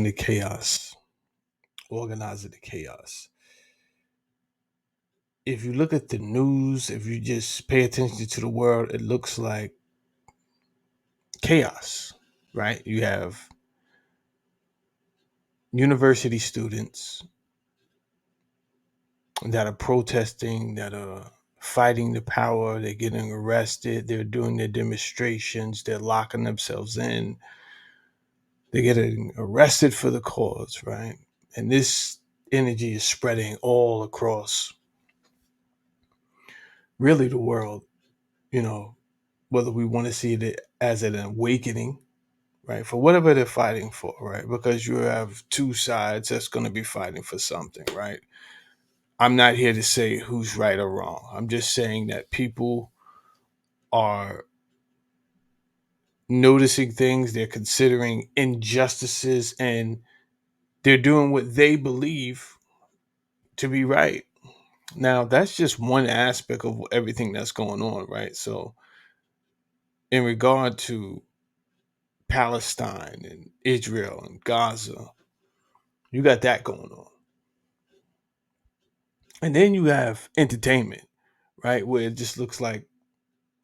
the chaos, organizing the chaos. If you look at the news, if you just pay attention to the world, it looks like chaos, right? You have university students that are protesting, that are fighting the power, they're getting arrested, they're doing their demonstrations, they're locking themselves in, they're getting arrested for the cause, right? And this energy is spreading all across really the world, you know, whether we want to see it as an awakening, right, for whatever they're fighting for, right? Because you have two sides that's going to be fighting for something, right? I'm not here to say who's right or wrong. I'm just saying that people are noticing things, they're considering injustices, and they're doing what they believe to be right. Now, that's just one aspect of everything that's going on, right? So, in regard to Palestine and Israel and Gaza, you got that going on. And then you have entertainment, right? Where it just looks like,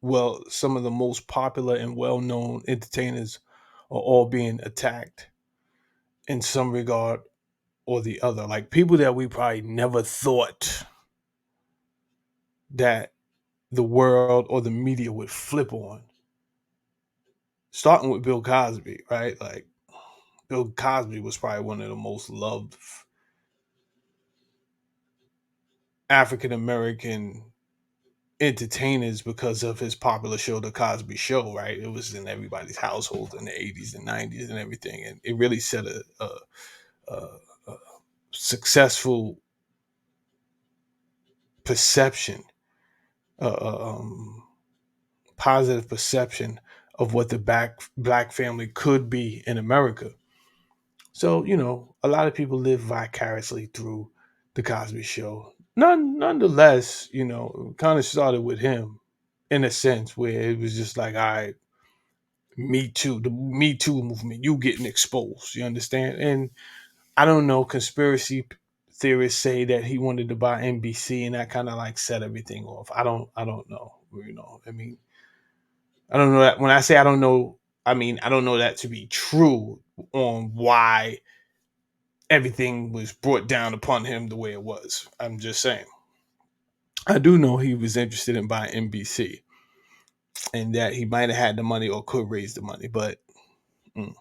well, some of the most popular and well known entertainers are all being attacked in some regard or the other. Like people that we probably never thought that the world or the media would flip on. Starting with Bill Cosby, right? Like Bill Cosby was probably one of the most loved African American entertainers because of his popular show, The Cosby Show, right? It was in everybody's household in the 80s and 90s and everything. And it really set a, a successful perception, uh, um, positive perception of what the black family could be in America. So, a lot of people live vicariously through The Cosby Show. Nonetheless, it kind of started with him in a sense where it was just like, all right, Me Too, the Me Too movement, you getting exposed. You understand? And I don't know, conspiracy theorists say that he wanted to buy NBC and that kind of like set everything off. I don't know. I mean, I don't know that when I say I don't know, I mean I don't know that to be true on why everything was brought down upon him the way it was. I'm just saying. I do know he was interested in buying NBC and that he might have had the money or could raise the money, but mm,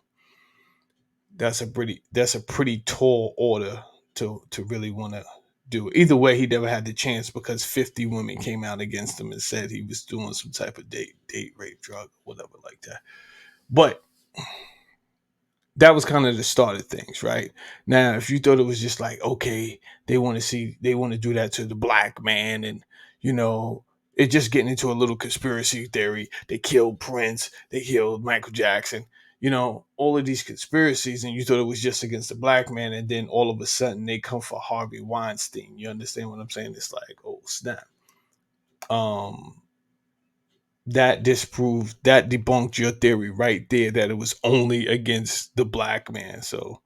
that's a pretty tall order to really want to do. Either way, he never had the chance because 50 women came out against him and said he was doing some type of date rape drug, whatever like that. But that was kind of the start of things, right? Now, if you thought it was just like, okay, they want to do that to the black man, and you know, it just getting into a little conspiracy theory. They killed Prince, they killed Michael Jackson, all of these conspiracies, and you thought it was just against the black man, and then all of a sudden they come for Harvey Weinstein. You understand what I'm saying? It's like, oh snap. Um, that debunked your theory right there that it was only against the black man. So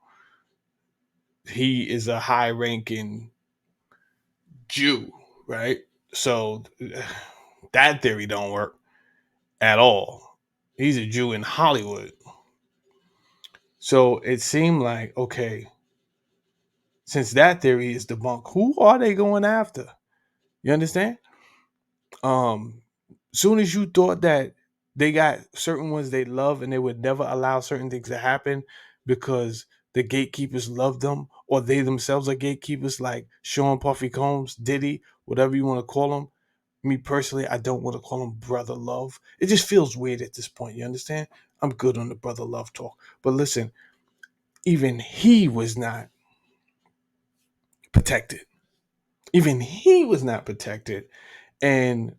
he is a high ranking Jew, right? So that theory don't work at all. He's a Jew in Hollywood. So it seemed like, okay, since that theory is debunked, who are they going after? You understand? Um, soon as you thought that they got certain ones they love and they would never allow certain things to happen because the gatekeepers love them or they themselves are gatekeepers like Sean Puffy Combs, Diddy, whatever you want to call them. Me personally, I don't want to call him brother love. It just feels weird at this point. You understand? I'm good on the brother love talk. But listen, even he was not protected. Even he was not protected. And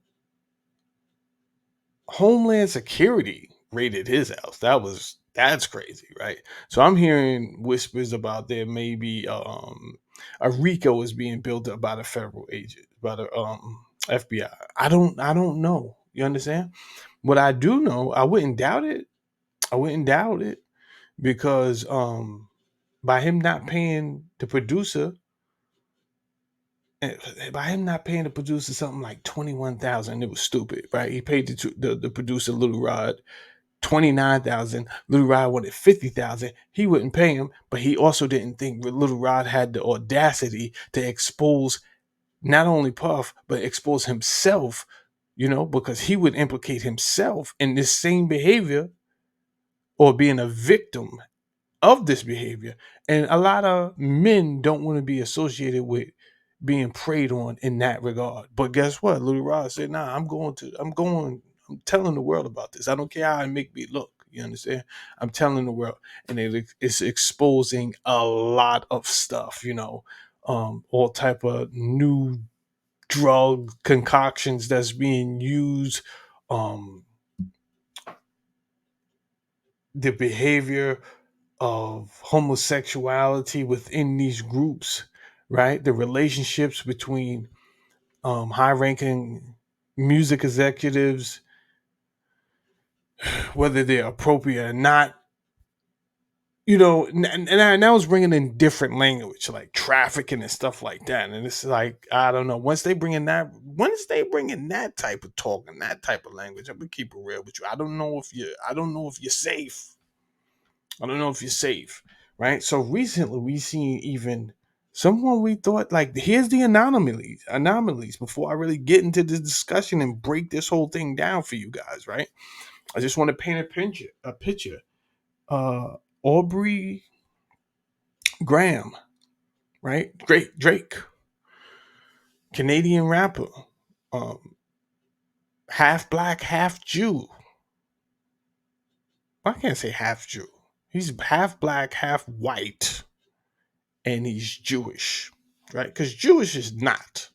Homeland Security raided his house. That's crazy, right? So I'm hearing whispers about there maybe a RICO is being built up by the federal agent, by the FBI. I don't know. You understand? What I do know, I wouldn't doubt it. I wouldn't doubt it because by him not paying the producer, by him not paying the producer something like 21,000, it was stupid, right? He paid the producer Little Rod 29,000. Little Rod wanted 50,000. He wouldn't pay him, but he also didn't think Little Rod had the audacity to expose not only Puff but expose himself. Because he would implicate himself in this same behavior or being a victim of this behavior. And a lot of men don't want to be associated with being preyed on in that regard. But guess what? Little Rod said, nah, I'm telling the world about this. I don't care how it make me look. You understand? I'm telling the world. And it's exposing a lot of stuff, all type of new drug concoctions that's being used, um, the behavior of homosexuality within these groups, right? The relationships between high ranking music executives, whether they're appropriate or not. And I was bringing in different language like trafficking and stuff like that. And it's like, I don't know. Once they bringing that type of talk and that type of language, I'm gonna keep it real with you. I don't know if you're safe. I don't know if you're safe, right? So recently we seen even someone we thought like here's the anomalies before I really get into this discussion and break this whole thing down for you guys, right? I just want to paint a picture. Aubrey Graham, right? Great Drake, Canadian rapper, um, half black, half Jew. I can't say half Jew. He's half black, half white, and he's Jewish, right? Because Jewish is not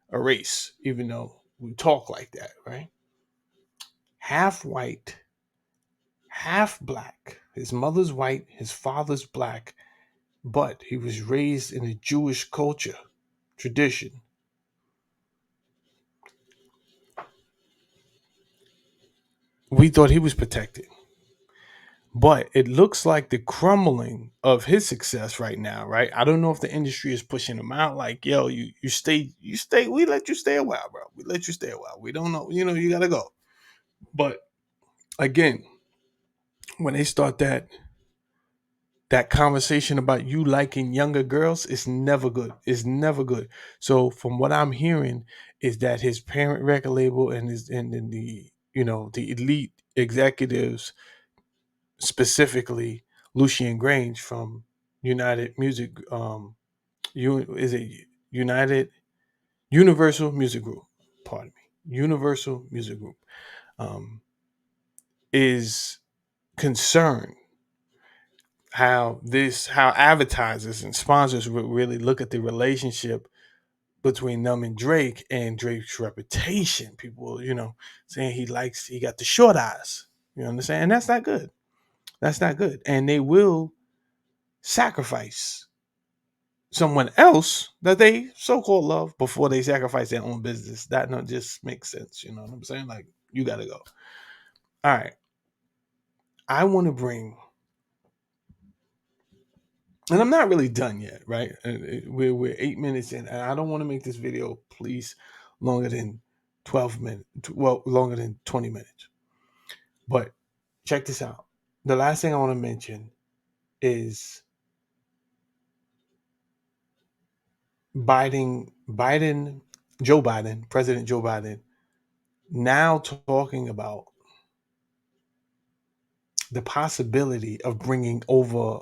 a race, even though we talk like that, right? Half white, half black. His mother's white, his father's black, but he was raised in a Jewish culture, tradition. We thought he was protected. But it looks like the crumbling of his success right now, right? I don't know if the industry is pushing him out. Like, yo, you stay. We let you stay a while, bro. We let you stay a while. We don't know, you gotta go. But again, when they start that conversation about you liking younger girls, it's never good. It's never good. So from what I'm hearing is that his parent record label and the the elite executives, specifically Lucian Grange from United Music, is it United Universal Music Group? Pardon me, Universal Music Group, um, is concerned how advertisers and sponsors would really look at the relationship between them and Drake and Drake's reputation. People, saying he got the short eyes. You understand? And that's not good. That's not good. And they will sacrifice someone else that they so-called love before they sacrifice their own business. That not just makes sense. You know what I'm saying? Like, you gotta go. All right. I want to bring, and I'm not really done yet, right? We're 8 minutes in, and I don't want to make this video, please, longer than 12 minutes. Well, longer than 20 minutes. But check this out. The last thing I want to mention is Joe Biden, President Joe Biden, now talking about the possibility of bringing over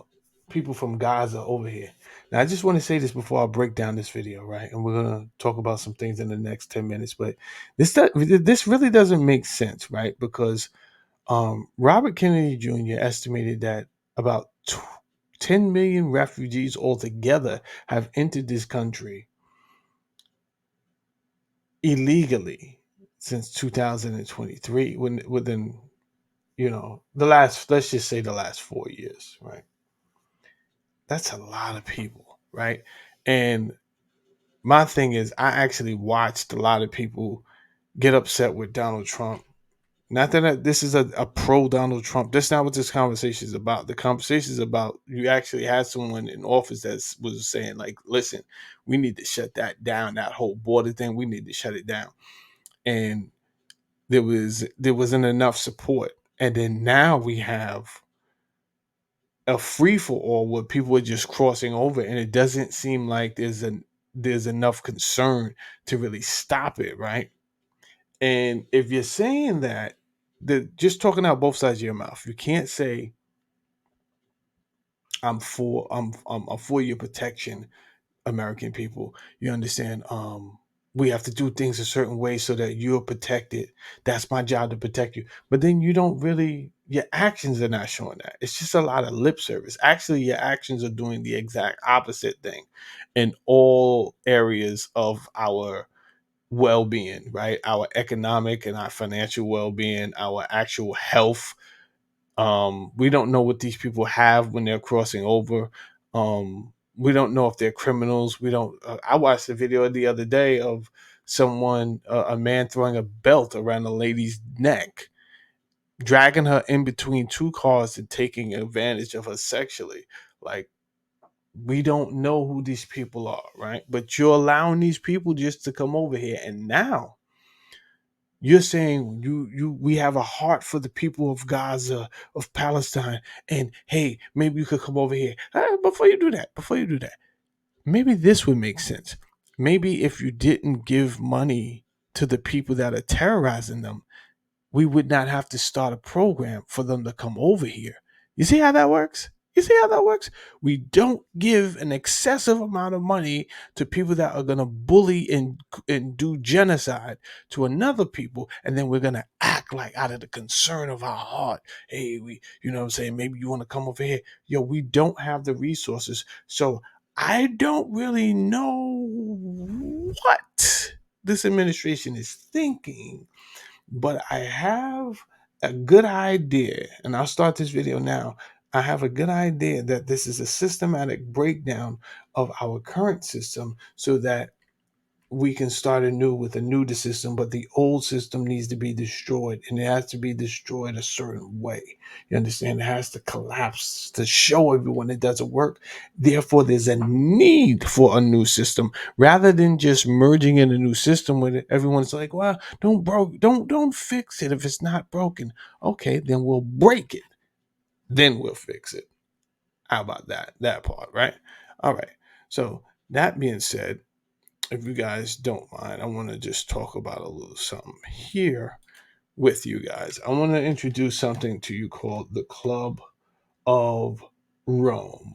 people from Gaza over here. Now, I just want to say this before I break down this video, right? And we're gonna talk about some things in the next 10 minutes. But this really doesn't make sense, right? Because Robert Kennedy Jr. estimated that about 10 million refugees altogether have entered this country illegally since 2023. Within the last, let's just say the last 4 years, right? That's a lot of people, right? And my thing is, I actually watched a lot of people get upset with Donald Trump Not that this is a pro Donald Trump. That's not what this conversation is about. The conversation is about you actually had someone in office that was saying, like, listen, we need to shut that down. That whole border thing, we need to shut it down. And there wasn't enough support. And then now we have a free for all where people are just crossing over, and it doesn't seem like there's enough concern to really stop it, right? And if you're saying that, just talking out both sides of your mouth, you can't say I'm for your protection, American people. You understand? We have to do things a certain way so that you're protected. That's my job to protect you. But then you don't really, your actions are not showing that. It's just a lot of lip service. Actually, your actions are doing the exact opposite thing in all areas of our well-being, right? Our economic and our financial well-being, our actual health. We don't know what these people have when they're crossing over. We don't know if they're criminals. We don't. I watched a video the other day of someone, a man throwing a belt around a lady's neck, dragging her in between two cars and taking advantage of her sexually. Like, we don't know who these people are, right? But you're allowing these people just to come over here, and now you're saying we have a heart for the people of Gaza, of Palestine, and hey, maybe you could come over here. Before you do that, maybe this would make sense. Maybe if you didn't give money to the people that are terrorizing them, we would not have to start a program for them to come over here. You see how that works? You see how that works? We don't give an excessive amount of money to people that are going to bully and do genocide to another people, and then we're going to act like out of the concern of our heart, hey, you know what I'm saying, maybe you want to come over here. Yo, we don't have the resources. So I don't really know what this administration is thinking, but I have a good idea, and I'll start this video now. I have a good idea that this is a systematic breakdown of our current system so that we can start anew with a new system, but the old system needs to be destroyed, and it has to be destroyed a certain way. You understand? It has to collapse to show everyone it doesn't work. Therefore, there's a need for a new system rather than just merging in a new system where everyone's like, "Well, don't fix it if it's not broken." Okay, then we'll break it, then we'll fix it. How about that part, right? All right. So that being said, if you guys don't mind, I want to just talk about a little something here with you guys. I want to introduce something to you called the Club of Rome,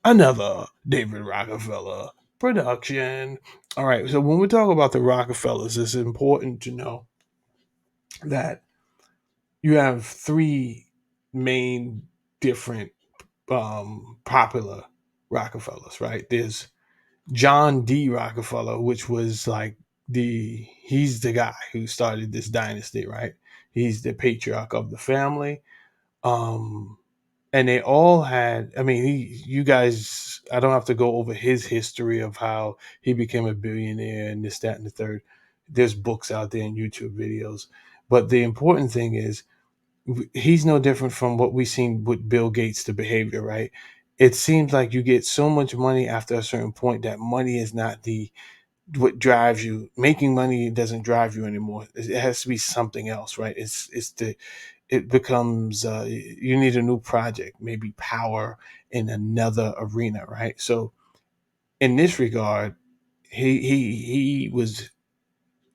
another David Rockefeller production. All right, so when we talk about the Rockefellers, it's important to know that you have three main different popular Rockefellers, right? There's John D. Rockefeller, which was like he's the guy who started this dynasty, right? He's the patriarch of the family. Um, and they all had, I mean, you guys, I don't have to go over his history of how he became a billionaire and this, that, and the third. There's books out there and YouTube videos. But the important thing is, he's no different from what we've seen with Bill Gates, the behavior, right? It seems like you get so much money after a certain point that money is not the what drives you. Making money doesn't drive you anymore. It has to be something else, right? It becomes you need a new project, maybe power in another arena, right? So in this regard, he was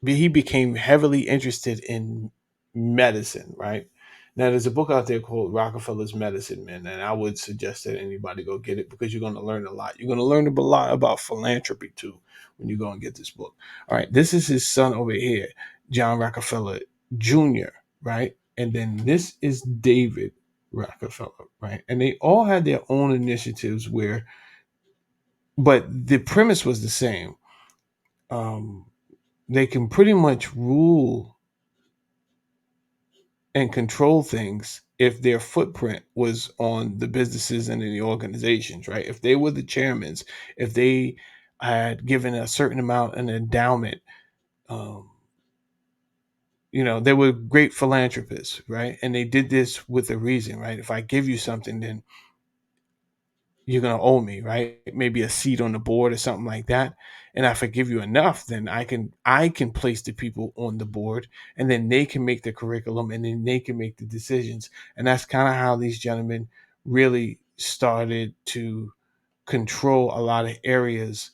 he became heavily interested in medicine, right? Now, there's a book out there called Rockefeller's Medicine Man, and I would suggest that anybody go get it because you're going to learn a lot. You're going to learn a lot about philanthropy too when you go and get this book. All right, this is his son over here, John Rockefeller Jr., right? And then this is David Rockefeller, right? And they all had their own initiatives but the premise was the same. Um, they can pretty much rule and control things if their footprint was on the businesses and in the organizations, right? If they were the chairmen, if they had given a certain amount an endowment, um, They were great philanthropists, right? And they did this with a reason, right? If I give you something, then you're gonna owe me, right? Maybe a seat on the board or something like that. And if I give you enough, then I can place the people on the board, and then they can make the curriculum, and then they can make the decisions. And that's kind of how these gentlemen really started to control a lot of areas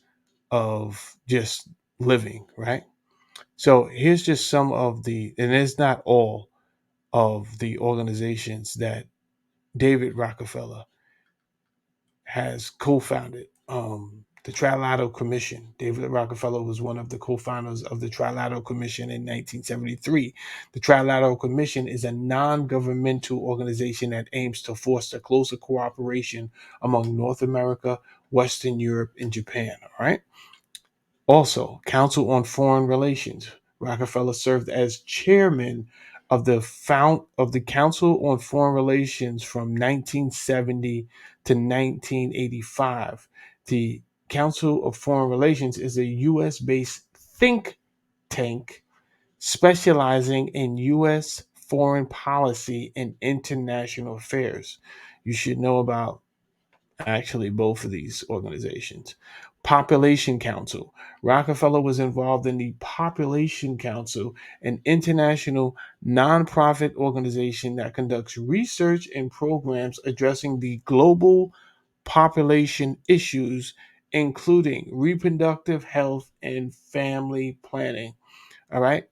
of just living, right? So here's just some of the, and it's not all of the organizations that David Rockefeller has co-founded. The Trilateral Commission. David Rockefeller was one of the co-founders of the Trilateral Commission in 1973. The Trilateral Commission is a non-governmental organization that aims to foster closer cooperation among North America, Western Europe, and Japan. All right. Also, Council on Foreign Relations. Rockefeller served as chairman of the Council on Foreign Relations from 1970 to 1985. The Council of Foreign Relations is a U.S. based think tank specializing in U.S. foreign policy and international affairs. You should know about actually both of these organizations. Population Council. Rockefeller was involved in the Population Council, an international nonprofit organization that conducts research and programs addressing the global population issues, including reproductive health and family planning. All right.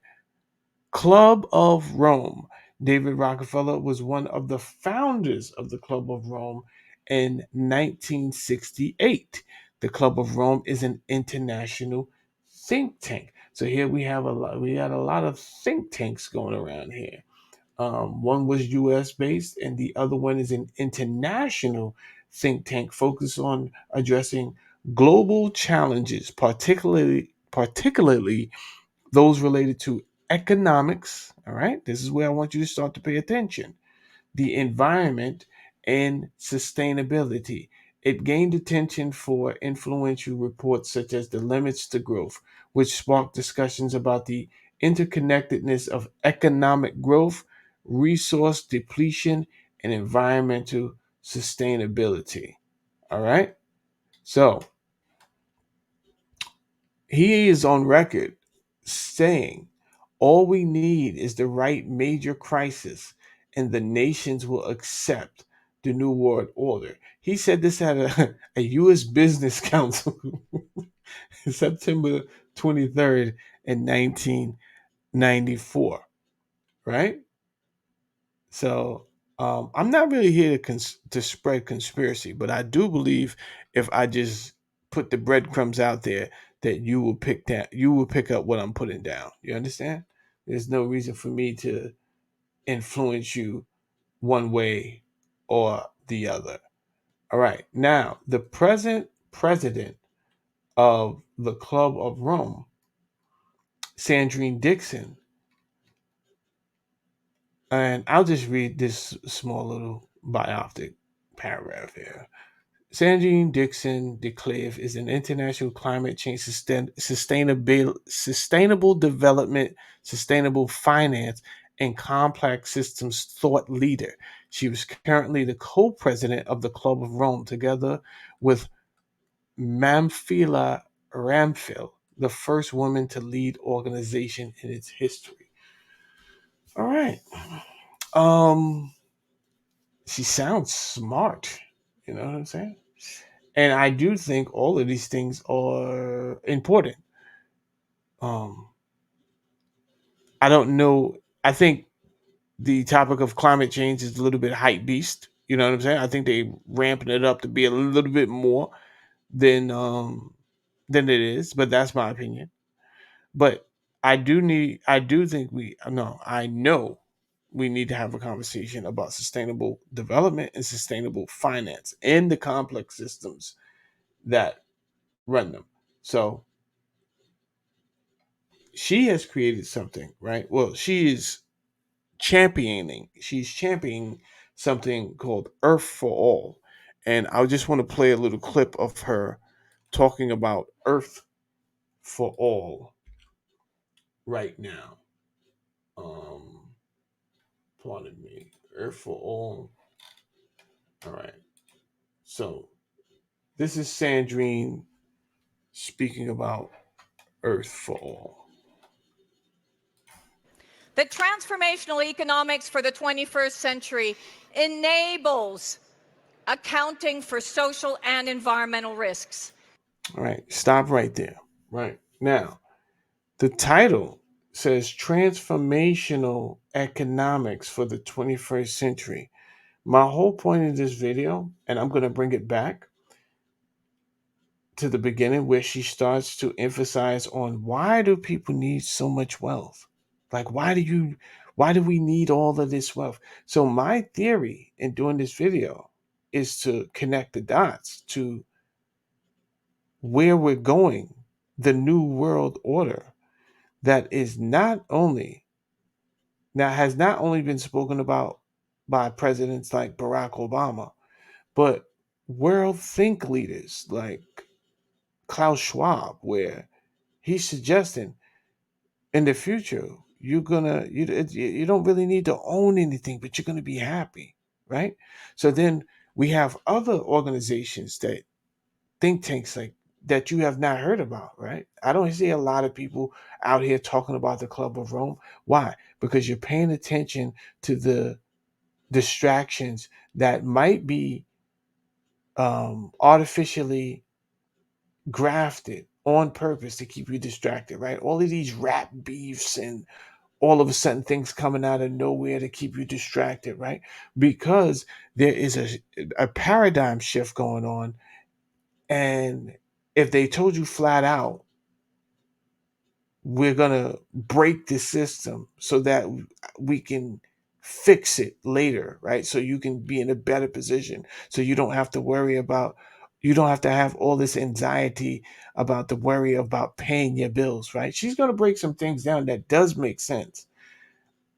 Club of Rome. David Rockefeller was one of the founders of the Club of Rome in 1968. The Club of Rome is an international think tank. So here we had a lot of think tanks going around here. One was US based, and the other one is an international think tank focused on addressing global challenges, particularly those related to economics. All right, this is where I want you to start to pay attention: the environment and sustainability. It gained attention for influential reports such as The Limits to Growth, which sparked discussions about the interconnectedness of economic growth, resource depletion, and environmental sustainability. All right, so he is on record saying all we need is the right major crisis, and the nations will accept the New World Order. He said this at a U.S. Business Council September 23rd in 1994, right? So I'm not really here to spread conspiracy, but I do believe if I just put the breadcrumbs out there, that you will pick up what I'm putting down. You understand? There's no reason for me to influence you one way or the other. All right. Now, the present president of the Club of Rome, Sandrine Dixon, and I'll just read this small little biopic paragraph here. Sandrine Dixson Declave is an international climate change sustainable development, sustainable finance, and complex systems thought leader. She was currently the co-president of the Club of Rome, together with Mamphila Ramphil, the first woman to lead organization in its history. All right. Um, she sounds smart. You know what I'm saying? And I do think all of these things are important. Um, I don't know. I think the topic of climate change is a little bit hype beast. You know what I'm saying? I think they ramping it up to be a little bit more than um than it is, but that's my opinion. But I do think we no, I know we need to have a conversation about sustainable development and sustainable finance and the complex systems that run them. So she has created something, right? Well, she's championing something called Earth for All. And I just want to play a little clip of her talking about Earth for All right now. Um, pardon me. Earth for all. All right. So this is Sandrine speaking about Earth for all. The transformational economics for the 21st century enables accounting for social and environmental risks. All right. Stop right there. Right. Now, the title says Transformational Economics for the 21st Century. My whole point in this video, and I'm going to bring it back to the beginning where she starts to emphasize on why do people need so much wealth? Like why do we need all of this wealth? So my theory in doing this video is to connect the dots to where we're going, the new world order that is not only now has not only been spoken about by presidents like Barack Obama, but world think leaders like Klaus Schwab, where he's suggesting in the future you don't really need to own anything, but you're gonna be happy, right? So then we have other organizations that think tanks like that you have not heard about, right? I don't see a lot of people out here talking about the Club of Rome. Why? Because you're paying attention to the distractions that might be artificially grafted on purpose to keep you distracted, right? All of these rap beefs and all of a sudden things coming out of nowhere to keep you distracted, right? Because there is a paradigm shift going on. And if they told you flat out, we're going to break the system so that we can fix it later, right? So you can be in a better position. So you don't have to worry about, you don't have to have all this anxiety about the worry about paying your bills, right? She's going to break some things down that does make sense.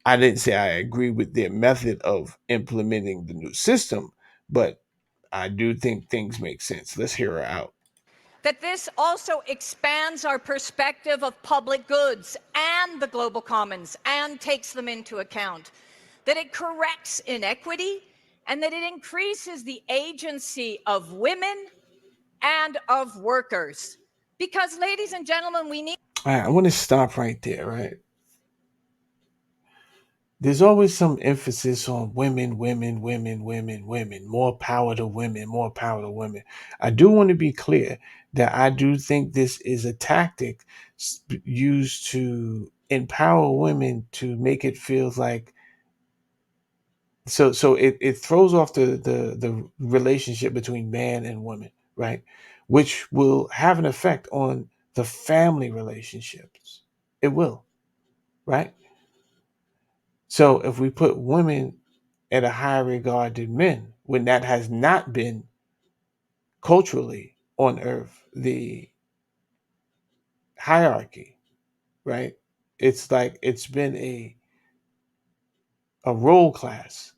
I didn't say I agree with their method of implementing the new system, but I do think things make sense. Let's hear her out. That this also expands our perspective of public goods and the global commons and takes them into account. That it corrects inequity and that it increases the agency of women and of workers. Because, ladies and gentlemen, we need. All right, I want to stop right there, right? There's always some emphasis on women, women, women, women, women, more power to women, more power to women. I do want to be clear that I do think this is a tactic used to empower women to make it feel like it throws off the relationship between man and woman, right? Which will have an effect on the family relationships. It will, right? So if we put women at a higher regard than men, when that has not been culturally on earth the hierarchy, right? It's like it's been a role class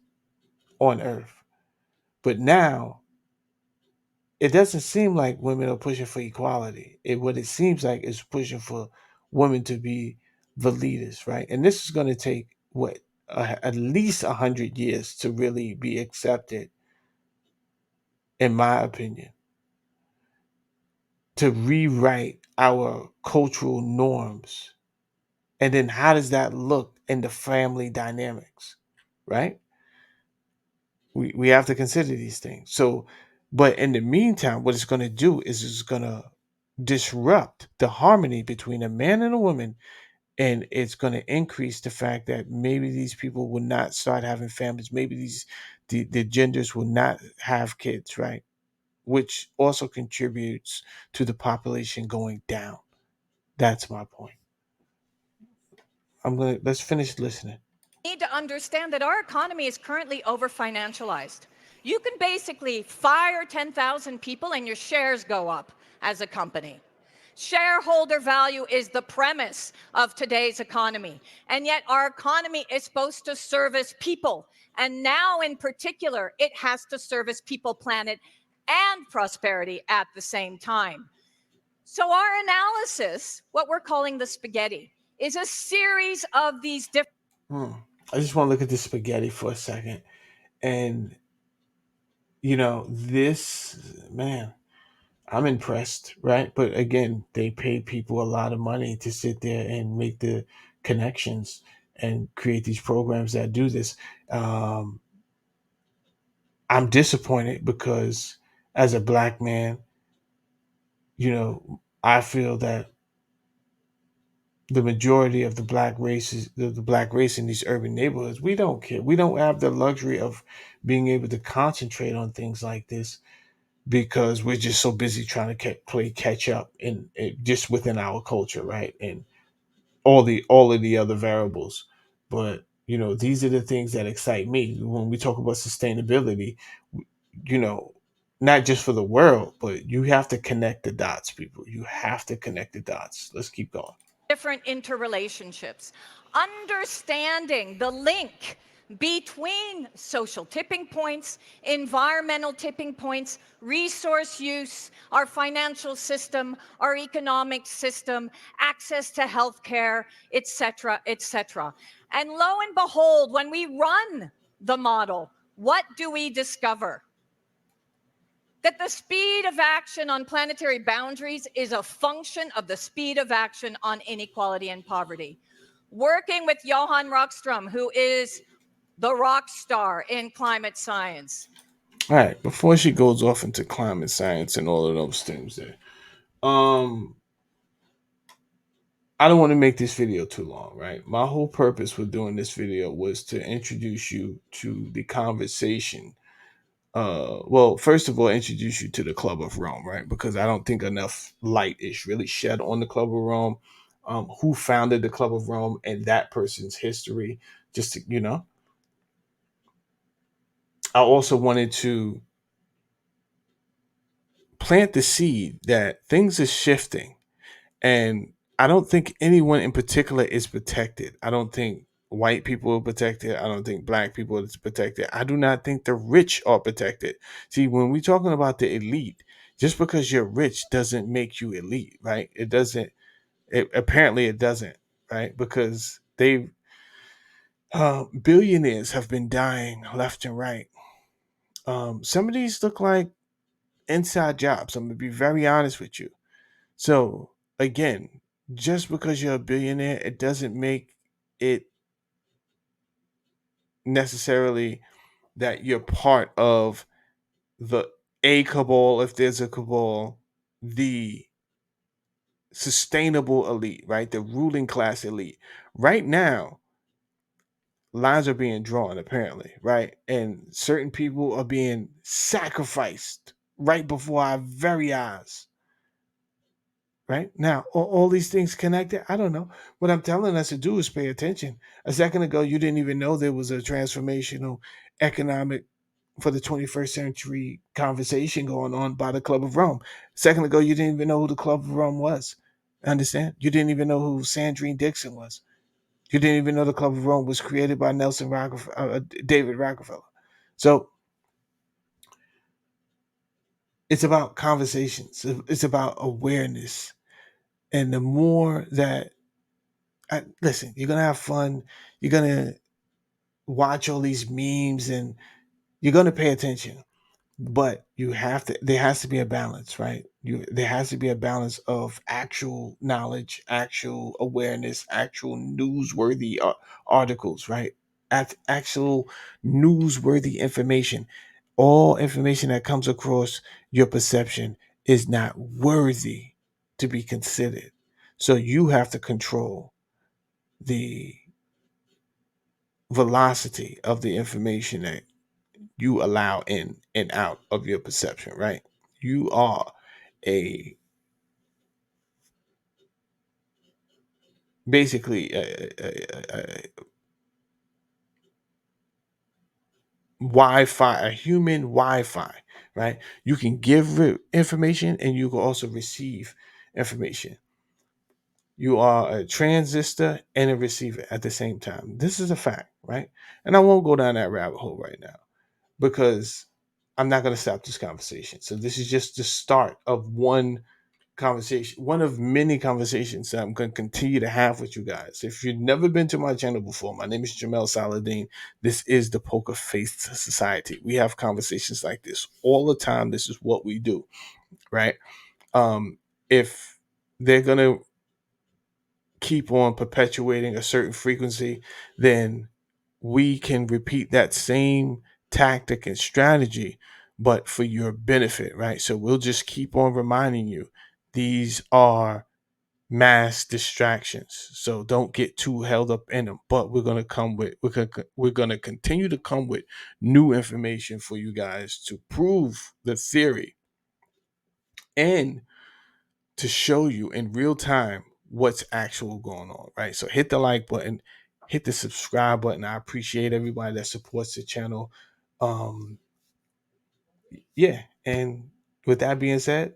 on earth. But now it doesn't seem like women are pushing for equality. What it seems like is pushing for women to be the leaders, right? And this is going to take what at least 100 years to really be accepted, in my opinion, to rewrite our cultural norms. And then how does that look in the family dynamics, right? We have to consider these things. So, but in the meantime, what it's going to do is it's going to disrupt the harmony between a man and a woman, and it's going to increase the fact that maybe these people will not start having families. Maybe the genders will not have kids, right? Which also contributes to the population going down. That's my point. Let's finish listening. Need to understand that our economy is currently over financialized. You can basically fire 10,000 people and your shares go up as a company. Shareholder value is the premise of today's economy. And yet our economy is supposed to service people. And now in particular, it has to service people, planet, and prosperity at the same time. So our analysis, what we're calling the spaghetti, is a series of these different Hmm. I just want to look at the spaghetti for a second. And, this, man, I'm impressed, right? But again, they pay people a lot of money to sit there and make the connections and create these programs that do this. Um, I'm disappointed because as a black man, I feel that the majority of the black race in these urban neighborhoods, we don't care. We don't have the luxury of being able to concentrate on things like this because we're just so busy trying to play catch up in just within our culture, right? And all of the other variables. But these are the things that excite me when we talk about sustainability. You know, not just for the world, but you have to connect the dots, people. You have to connect the dots. Let's keep going. Different interrelationships. Understanding the link between social tipping points, environmental tipping points, resource use, our financial system, our economic system, access to healthcare, etc., etc. And lo and behold, when we run the model, what do we discover? That the speed of action on planetary boundaries is a function of the speed of action on inequality and poverty. Working with Johan Rockström, who is the rock star in climate science. All right, before she goes off into climate science and all of those things there, um, I don't want to make this video too long, right? My whole purpose for doing this video was to introduce you to the conversation. Well, first of all, introduce you to the Club of Rome, right? Because I don't think enough light is really shed on the Club of Rome, who founded the Club of Rome, and that person's history. Just to, I also wanted to plant the seed that things are shifting. And I don't think anyone in particular is protected. I don't think white people are protected. I don't think black people are protected. I do not think the rich are protected. See, when we're talking about the elite, just because you're rich doesn't make you elite, right? It doesn't. Apparently, it doesn't, right? Because billionaires have been dying left and right. Some of these look like inside jobs. I'm gonna be very honest with you. So again, just because you're a billionaire, it doesn't make it necessarily that you're part of the a cabal, if there's a cabal, the sustainable elite, right? The ruling class elite. Right now, lines are being drawn, apparently, right? And certain people are being sacrificed right before our very eyes. Right now, all these things connected. I don't know. What I'm telling us to do is pay attention. A second ago, you didn't even know there was a transformational economic for the 21st century conversation going on by the Club of Rome. A second ago, you didn't even know who the Club of Rome was. Understand? You didn't even know who Sandrine Dixson was. You didn't even know the Club of Rome was created by David Rockefeller. So it's about conversations. It's about awareness. And the more that listen, you're gonna have fun. You're gonna watch all these memes, and you're gonna pay attention. But you have to. There has to be a balance, right? There has to be a balance of actual knowledge, actual awareness, actual newsworthy articles, right? Actual newsworthy information. All information that comes across your perception is not worthy to be considered. So you have to control the velocity of the information that you allow in and out of your perception, right? You are a basically a Wi-Fi, a human Wi-Fi, right? You can give information and you can also receive information. You are a transistor and a receiver at the same time. This is a fact, right? And I won't go down that rabbit hole right now because I'm not going to stop this conversation. So this is just the start of one conversation, one of many conversations that I'm going to continue to have with you guys. If you've never been to my channel before, my name is Jamel Saladin. This is the Pokerfaced Society. We have conversations like this all the time. This is what we do, right? If they're going to keep on perpetuating a certain frequency, then we can repeat that same tactic and strategy, but for your benefit, right? So we'll just keep on reminding you these are mass distractions. So don't get too held up in them. But we're gonna continue to come with new information for you guys to prove the theory and to show you in real time what's actual going on, right? So hit the like button, hit the subscribe button. I appreciate everybody that supports the channel. Um, yeah, and with that being said,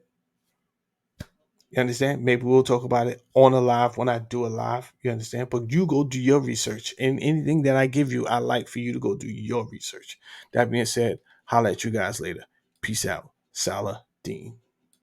you understand? Maybe we'll talk about it on a live when I do a live. You understand? But you go do your research, and anything that I give you, I like for you to go do your research. That being said, holla at you guys later. Peace out. Salah Dean.